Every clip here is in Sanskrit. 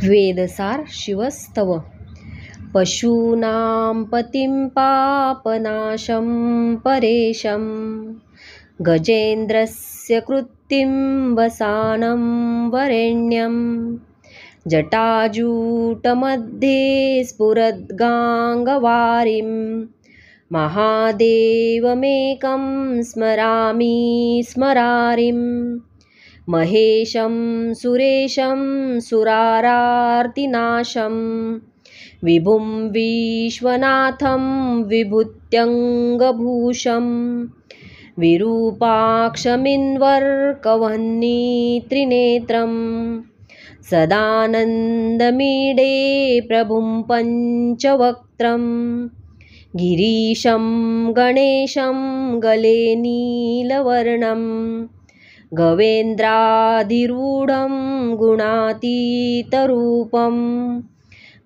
वेदसार शिवस्तव पशूनां पतिं पापनाशं परेशं गजेन्द्रस्य कृत्तिं वसानं वरेण्यं जटाजूटमध्ये स्फुरद्गाङ्गवारिं महादेवमेकं स्मरामि स्मरारिं महेशं सुरेशं सुरारार्तिनाशं विभुं विश्वनाथं विभूत्यङ्गभूषं विरूपाक्षमिन्वर्कवह्नित्रिनेत्रं सदानन्दमीडे प्रभुं पञ्चवक्त्रं गिरीशं गणेशं गले नीलवर्णं गवेन्द्राधिरूढं गुणातीतरूपं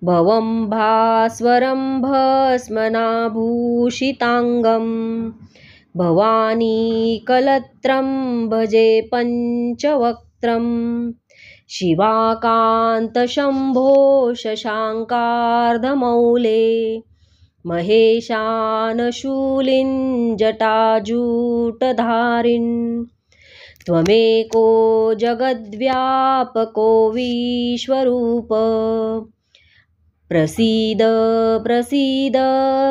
भवं भास्वरं भस्मनाभूषिताङ्गं भवानीकलत्रं भजे पञ्चवक्त्रं शिवाकान्तशम्भो शशाङ्कार्धमौले महेशानशूलिं जटाजूटधारिन् त्वमेको जगद्व्यापको विश्वरूप प्रसीद प्रसीद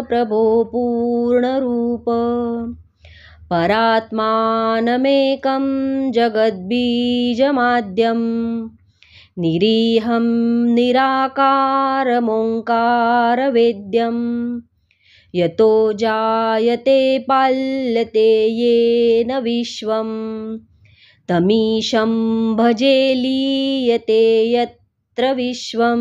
प्रभो पूर्णरूप परात्मानमेकं जगद्बीजमाद्यं निरीहं निराकारमोङ्कारवेद्यं यतो जायते पाल्यते येन विश्वं तमीशं भजे लीयते यत्र विश्वं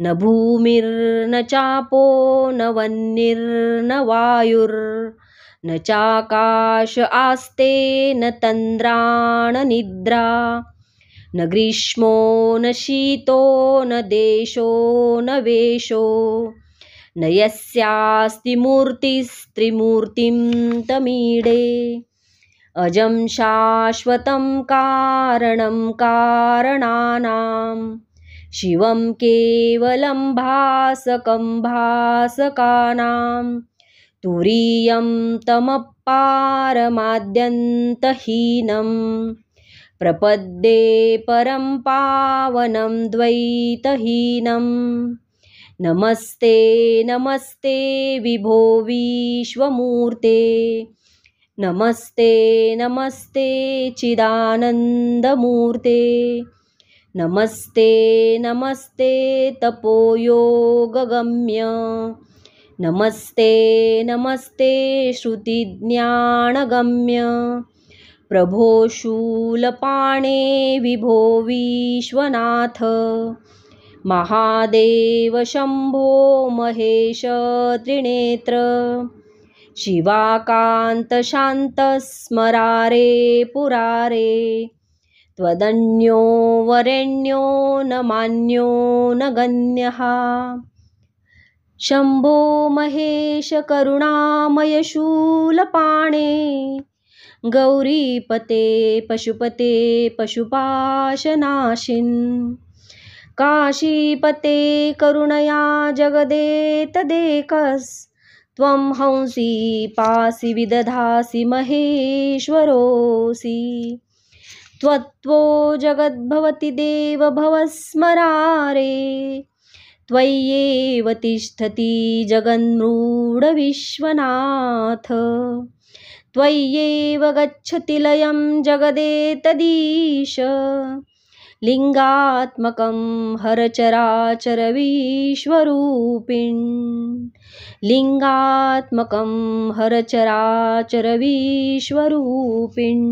न भूमिर्न चापो न वह्निर्न वायुर्न चाकाश आस्ते न तन्द्राण निद्रा न ग्रीष्मो न शीतो न देशो न वेशो न यस्यास्ति मूर्तिस्त्रिमूर्तिं तमीडे अजं शाश्वतं कारणं कारणानां शिवं केवलं भासकं भासकानां तुरीयं तमपारमाद्यन्तहीनं प्रपद्ये परं पावनं द्वैतहीनं नमस्ते नमस्ते विभो विश्वमूर्ते नमस्ते नमस्ते चिदानन्दमूर्ते नमस्ते नमस्ते तपोयोगगम्य नमस्ते नमस्ते श्रुतिज्ञानगम्य प्रभो शूलपाणे विभो विश्वनाथ महादेव शम्भो महेश त्रिनेत्र शिवाकान्तशान्तस्मरारे पुरारे त्वदन्यो वरेण्यो न मान्यो न गण्यः शम्भो महेश करुणामय शूलपाणे गौरीपते पशुपते पशुपाशनाशिन् काशीपते करुणया जगदेतदेकस्त्वं हंसि पासि विदधासि महेश्वरोऽसि त्वत्तो जगद्भवति देव भवस्मरारे त्वय्येव तिष्ठति जगन्मूढविश्वनाथ त्वय्येव गच्छति लयं जगदेतदीश लिङ्गात्मकं हरचराचरविश्वरूपिन् लिङ्गात्मकं हरचराचरविश्वरूपिन्।